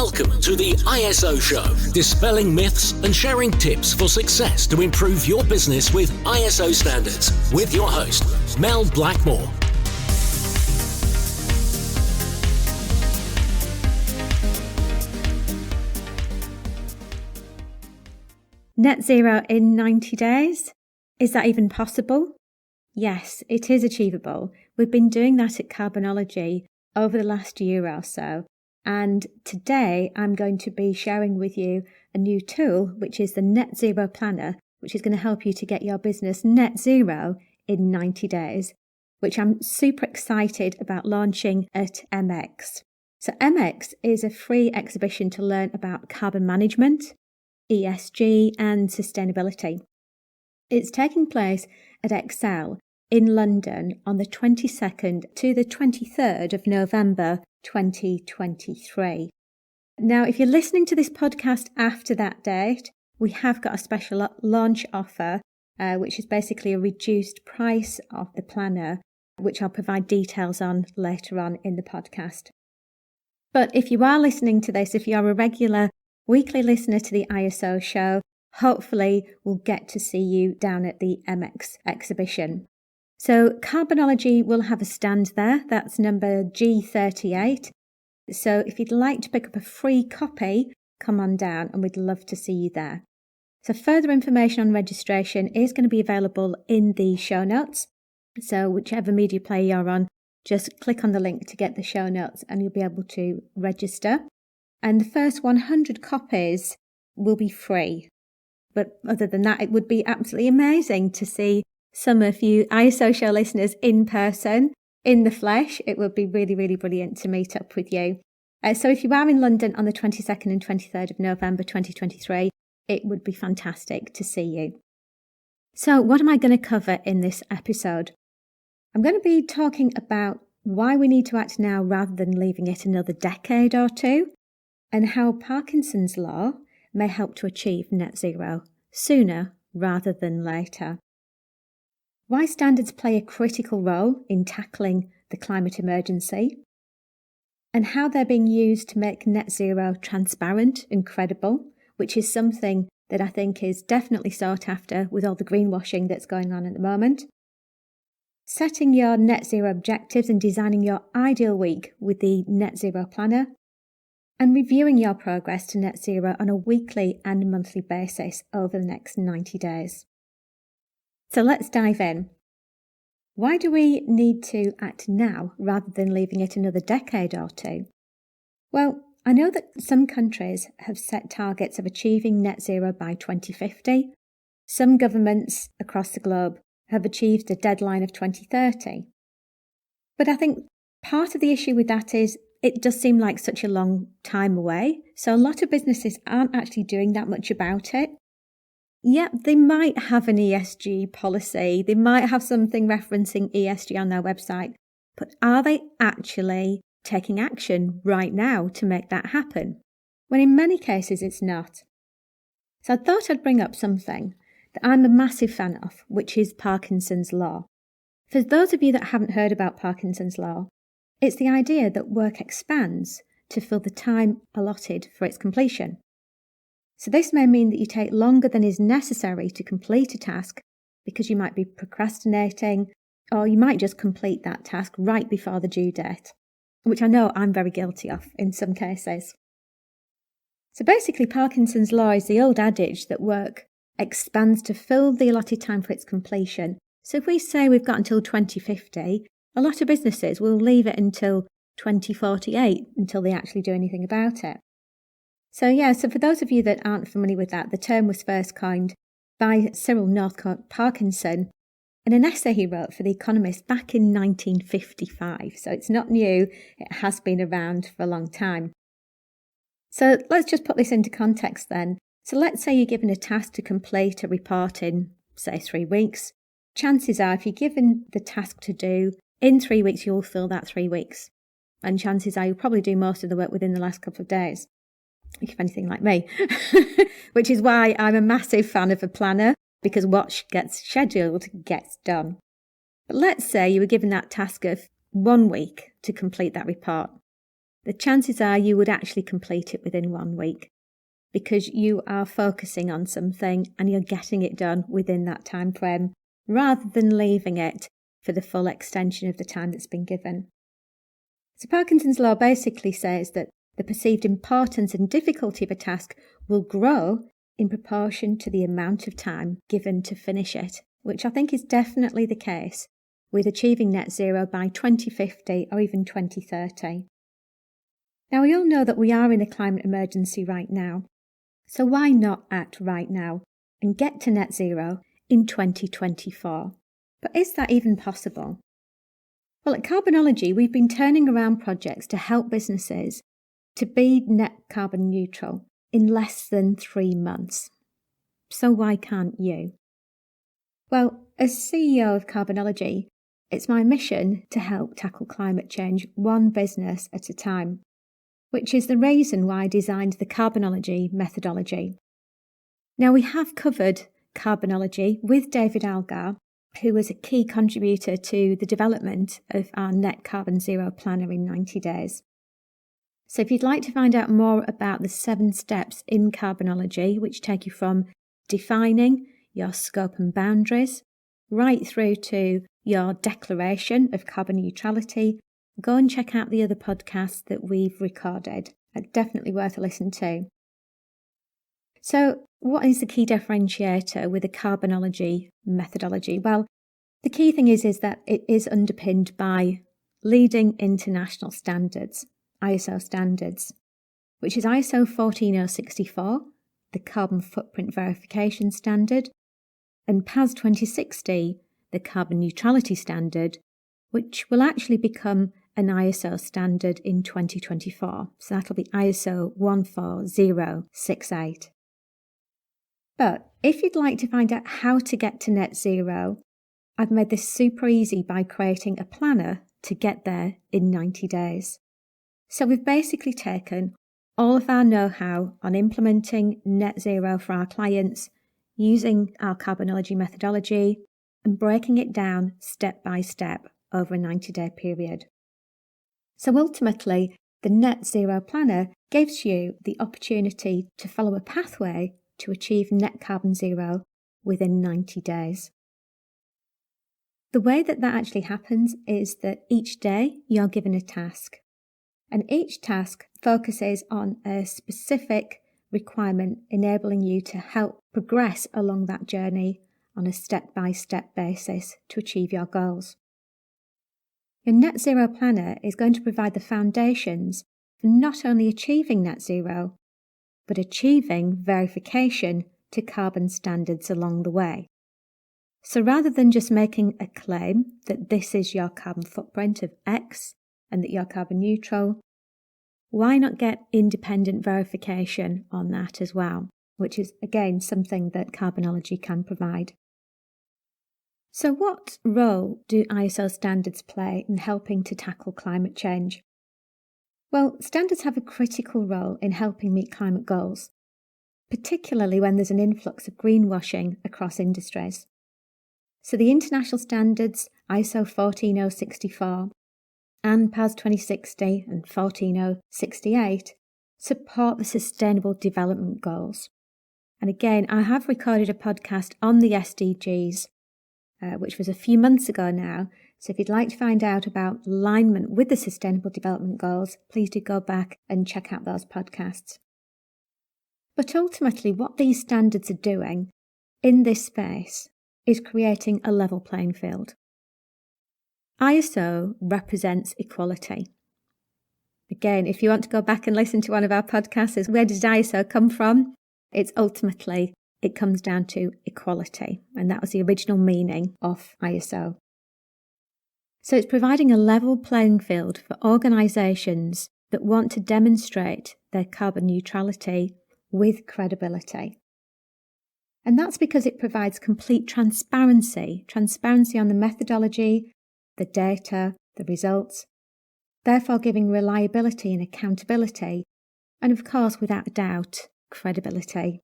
Welcome to the ISO Show, dispelling myths and sharing tips for success to improve your business with ISO standards, with your host, Mel Blackmore. Net zero in 90 days? Is that even possible? Yes, it is achievable. We've been doing that at Carbonology over the last year or so. And today I'm going to be sharing with you a new tool, which is the Net Zero Planner, which is going to help you to get your business net zero in 90 days, which I'm super excited about launching at MX. So MX is a free exhibition to learn about carbon management, ESG and sustainability. It's taking place at Excel in London on the 22nd to the 23rd of November 2023. Now, if you're listening to this podcast after that date, we have got a special launch offer, which is basically a reduced price of the planner, which I'll provide details on later on in the podcast. But if you are listening to this, if you're a regular weekly listener to the ISO show, hopefully we'll get to see you down at the MX exhibition. So Carbonology will have a stand there. That's number G38. So if you'd like to pick up a free copy, come on down and we'd love to see you there. So further information on registration is going to be available in the show notes. So whichever media player you're on, just click on the link to get the show notes and you'll be able to register. And the first 100 copies will be free. But other than that, it would be absolutely amazing to see some of you ISO show listeners in person, in the flesh. It would be really, really brilliant to meet up with you. So if you are in London on the 22nd and 23rd of November 2023, it would be fantastic to see you. So what am I going to cover in this episode? I'm going to be talking about why we need to act now rather than leaving it another decade or two, and how Parkinson's law may help to achieve net zero sooner rather than later. Why standards play a critical role in tackling the climate emergency, and how they're being used to make net zero transparent and credible, which is something that I think is definitely sought after with all the greenwashing that's going on at the moment. Setting your net zero objectives and designing your ideal week with the Net Zero Planner, and reviewing your progress to net zero on a weekly and monthly basis over the next 90 days. So let's dive in. Why do we need to act now rather than leaving it another decade or two? Well, I know that some countries have set targets of achieving net zero by 2050. Some governments across the globe have achieved a deadline of 2030. But I think part of the issue with that is it does seem like such a long time away. So a lot of businesses aren't actually doing that much about it. Yeah, they might have an ESG policy. They might have something referencing ESG on their website. But are they actually taking action right now to make that happen? When in many cases it's not. So I thought I'd bring up something that I'm a massive fan of, which is Parkinson's law. For those of you that haven't heard about Parkinson's law, it's the idea that work expands to fill the time allotted for its completion. So this may mean that you take longer than is necessary to complete a task because you might be procrastinating, or you might just complete that task right before the due date, which I know I'm very guilty of in some cases. So basically, Parkinson's law is the old adage that work expands to fill the allotted time for its completion. So if we say we've got until 2050, a lot of businesses will leave it until 2048 until they actually do anything about it. So for those of you that aren't familiar with that, the term was first coined by Cyril Northcote Parkinson in an essay he wrote for The Economist back in 1955. So it's not new, it has been around for a long time. So let's just put this into context then. So let's say you're given a task to complete a report in, say, 3 weeks. Chances are if you're given the task to do, in 3 weeks you'll fill that 3 weeks. And chances are you'll probably do most of the work within the last couple of days, if anything like me, which is why I'm a massive fan of a planner, because what gets scheduled gets done. But let's say you were given that task of 1 week to complete that report. the chances are you would actually complete it within 1 week because you are focusing on something and you're getting it done within that time frame rather than leaving it for the full extension of the time that's been given. So Parkinson's law basically says that the perceived importance and difficulty of a task will grow in proportion to the amount of time given to finish it, which I think is definitely the case with achieving net zero by 2050 or even 2030. Now, we all know that we are in a climate emergency right now, so why not act right now and get to net zero in 2024? But is that even possible? Well, at Carbonology, we've been turning around projects to help businesses to be net carbon neutral in less than 3 months. So why can't you? Well, as CEO of Carbonology, it's my mission to help tackle climate change one business at a time, which is the reason why I designed the Carbonology methodology. Now, we have covered Carbonology with David Algar, who was a key contributor to the development of our net carbon zero planner in 90 days. So if you'd like to find out more about the 7 steps in Carbonology, which take you from defining your scope and boundaries, right through to your declaration of carbon neutrality, go and check out the other podcasts that we've recorded. It's definitely worth a listen to. So what is the key differentiator with the Carbonology methodology? Well, the key thing is that it is underpinned by leading international standards, ISO standards, which is ISO 14064, the carbon footprint verification standard, and PAS 2060, the carbon neutrality standard, which will actually become an ISO standard in 2024. So that'll be ISO 14068. But if you'd like to find out how to get to net zero, I've made this super easy by creating a planner to get there in 90 days. So we've basically taken all of our know-how on implementing net zero for our clients using our Carbonology methodology and breaking it down step by step over a 90-day period. So ultimately, the Net Zero Planner gives you the opportunity to follow a pathway to achieve net carbon zero within 90 days. The way that actually happens is that each day you're given a task, and each task focuses on a specific requirement enabling you to help progress along that journey on a step-by-step basis to achieve your goals. Your Net Zero Planner is going to provide the foundations for not only achieving net zero, but achieving verification to carbon standards along the way. So rather than just making a claim that this is your carbon footprint of X and that you're carbon neutral, why not get independent verification on that as well, which is again something that Carbonology can provide. So what role do ISO standards play in helping to tackle climate change? Well, standards have a critical role in helping meet climate goals, particularly when there's an influx of greenwashing across industries. So the international standards ISO 14064 and PAS 2060 and 14068 support the Sustainable Development Goals. And again, I have recorded a podcast on the SDGs, which was a few months ago now. So if you'd like to find out about alignment with the Sustainable Development Goals, please do go back and check out those podcasts. But ultimately, what these standards are doing in this space is creating a level playing field. ISO represents equality. Again, if you want to go back and listen to one of our podcasts, where does ISO come from? It comes down to equality, and that was the original meaning of ISO. So it's providing a level playing field for organisations that want to demonstrate their carbon neutrality with credibility. And that's because it provides complete transparency on the methodology, the data, the results, therefore giving reliability and accountability, and of course, without a doubt, credibility.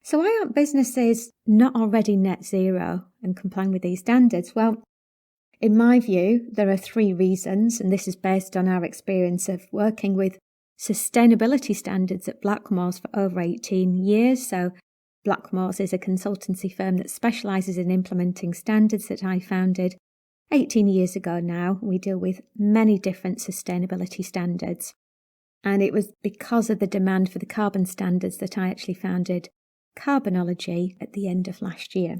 So why aren't businesses not already net zero and complying with these standards? Well, In my view, there are 3 reasons, and this is based on our experience of working with sustainability standards at Blackmores for over 18 years. So Blackmores is a consultancy firm that specialises in implementing standards that I founded 18 years ago now. We deal with many different sustainability standards. And it was because of the demand for the carbon standards that I actually founded Carbonology at the end of last year.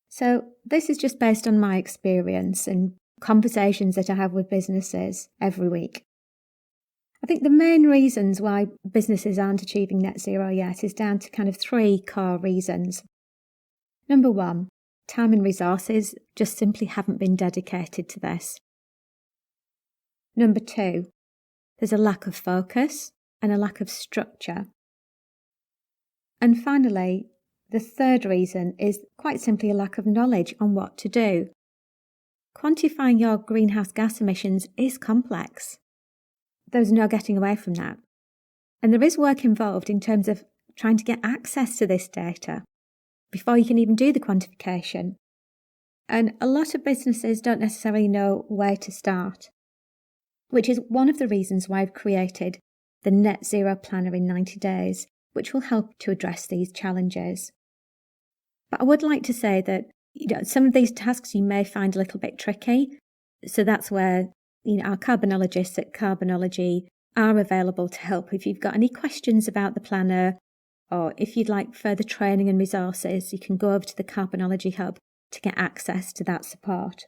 So this is just based on my experience and conversations that I have with businesses every week. I think the main reasons why businesses aren't achieving net zero yet is down to kind of 3 core reasons. Number 1, time and resources just simply haven't been dedicated to this. Number 2, there's a lack of focus and a lack of structure. And finally, the 3rd reason is quite simply a lack of knowledge on what to do. Quantifying your greenhouse gas emissions is complex. There's no getting away from that. And there is work involved in terms of trying to get access to this data before you can even do the quantification. And a lot of businesses don't necessarily know where to start, which is one of the reasons why I've created the Net Zero Planner in 90 days, which will help to address these challenges. But I would like to say that some of these tasks you may find a little bit tricky. So that's where our carbonologists at Carbonology are available to help. If you've got any questions about the planner, or if you'd like further training and resources, you can go over to the Carbonology Hub to get access to that support.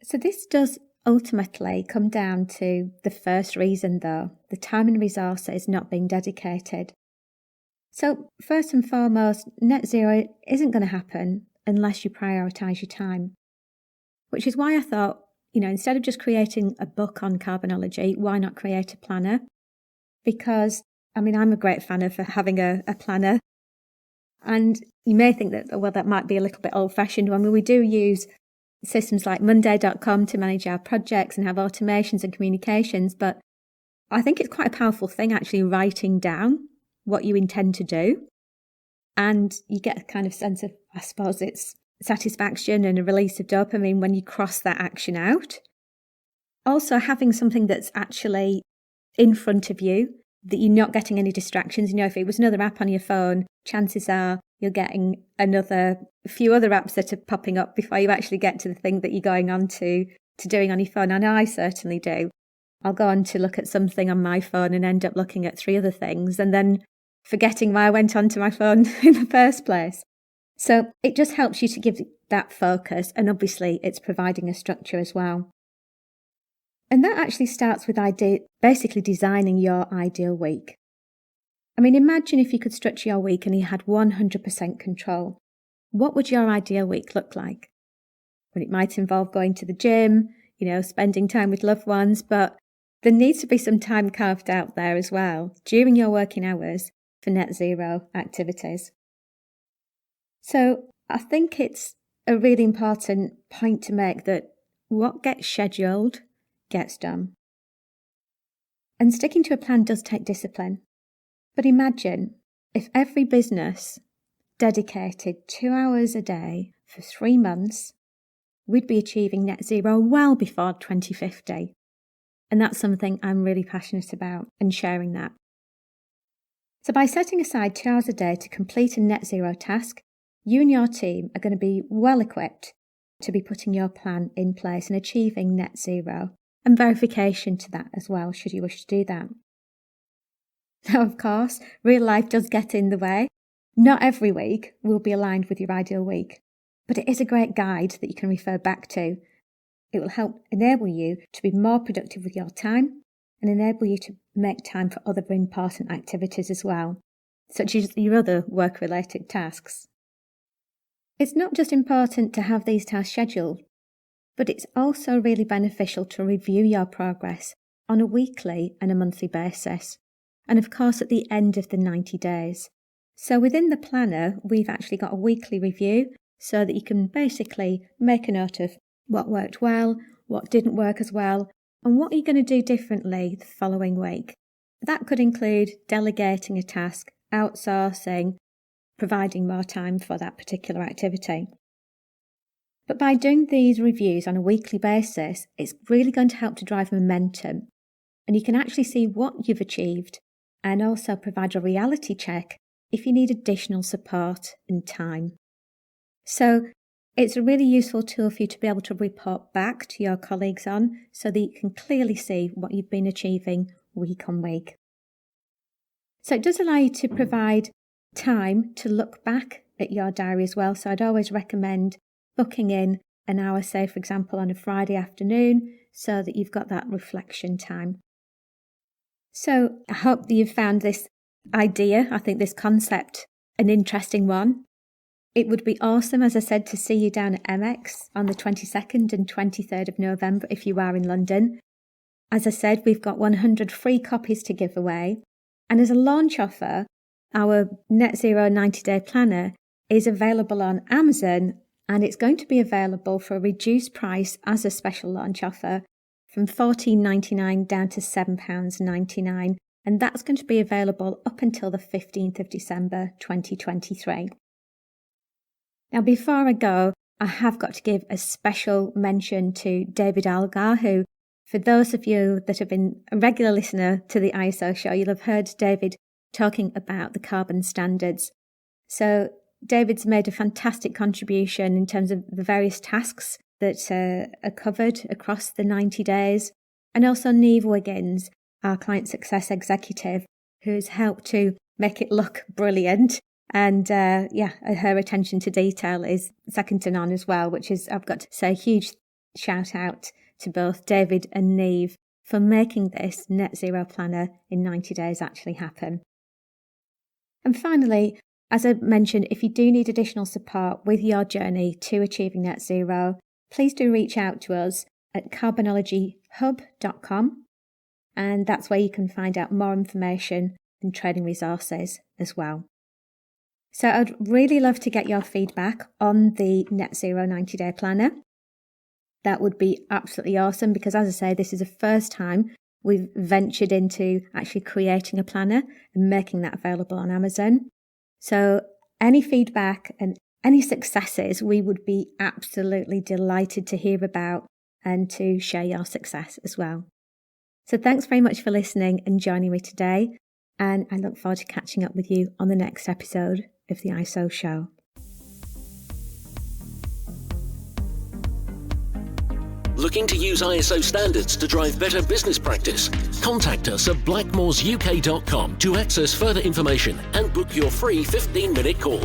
So this does ultimately come down to the first reason though, the time and resources not being dedicated. So first and foremost, net zero isn't going to happen unless you prioritise your time, which is why I thought, instead of just creating a book on carbonology, why not create a planner? Because, I'm a great fan of having a planner. And you may think that, that might be a little bit old-fashioned. We do use systems like Monday.com to manage our projects and have automations and communications, but I think it's quite a powerful thing actually writing down what you intend to do. And you get a kind of sense of, I suppose it's satisfaction and a release of dopamine when you cross that action out. Also having something that's actually in front of you, that you're not getting any distractions. If it was another app on your phone, chances are you're getting a few other apps that are popping up before you actually get to the thing that you're going on to doing on your phone. I know I certainly do. I'll go on to look at something on my phone and end up looking at 3 other things and then forgetting why I went onto my phone in the first place. So it just helps you to give that focus, and obviously it's providing a structure as well. And that actually starts with basically designing your ideal week. Imagine if you could structure your week and you had 100% control. What would your ideal week look like? Well, it might involve going to the gym, spending time with loved ones, but there needs to be some time carved out there as well during your working hours for net zero activities. So I think it's a really important point to make that what gets scheduled gets done. And sticking to a plan does take discipline. But imagine if every business dedicated 2 hours a day for 3 months, we'd be achieving net zero well before 2050. And that's something I'm really passionate about, and sharing that. So by setting aside 2 hours a day to complete a net zero task, you and your team are going to be well equipped to be putting your plan in place and achieving net zero, and verification to that as well, should you wish to do that. Now, of course, real life does get in the way. Not every week will be aligned with your ideal week, but it is a great guide that you can refer back to. It will help enable you to be more productive with your time and enable you to make time for other important activities as well, such as your other work-related tasks. It's not just important to have these tasks scheduled, but it's also really beneficial to review your progress on a weekly and a monthly basis, and of course at the end of the 90 days. So within the planner, we've actually got a weekly review so that you can basically make a note of what worked well, what didn't work as well, and what you're going to do differently the following week. That could include delegating a task, outsourcing, providing more time for that particular activity. But by doing these reviews on a weekly basis, it's really going to help to drive momentum. And you can actually see what you've achieved and also provide a reality check if you need additional support and time. So it's a really useful tool for you to be able to report back to your colleagues on so that you can clearly see what you've been achieving week on week. So it does allow you to provide time to look back at your diary as well. So I'd always recommend booking in an hour, say, for example, on a Friday afternoon, so that you've got that reflection time. So I hope that you've found this idea, I think this concept, an interesting one. It would be awesome, as I said, to see you down at MX on the 22nd and 23rd of November if you are in London. As I said, we've got 100 free copies to give away. And as a launch offer, our Net Zero 90-day planner is available on Amazon, and it's going to be available for a reduced price as a special launch offer from $14.99 down to £7.99. And that's going to be available up until the 15th of December 2023. Now, before I go, I have got to give a special mention to David Algar, who, for those of you that have been a regular listener to the ISO show, you'll have heard David talking about the carbon standards. So David's made a fantastic contribution in terms of the various tasks that are covered across the 90 days. And also Neve Wiggins, our client success executive, who's helped to make it look brilliant. And her attention to detail is second to none as well, which is, I've got to say, a huge shout out to both David and Neve for making this Net Zero Planner in 90 days actually happen. And finally, as I mentioned, if you do need additional support with your journey to achieving net zero, please do reach out to us at carbonologyhub.com, and that's where you can find out more information and training resources as well. So I'd really love to get your feedback on the Net Zero 90-day planner. That would be absolutely awesome because, as I say, this is the first time we've ventured into actually creating a planner and making that available on Amazon. So any feedback and any successes, we would be absolutely delighted to hear about and to share your success as well. So thanks very much for listening and joining me today. And I look forward to catching up with you on the next episode of the ISO show. Looking to use ISO standards to drive better business practice? Contact us at blackmoresuk.com to access further information and book your free 15-minute call.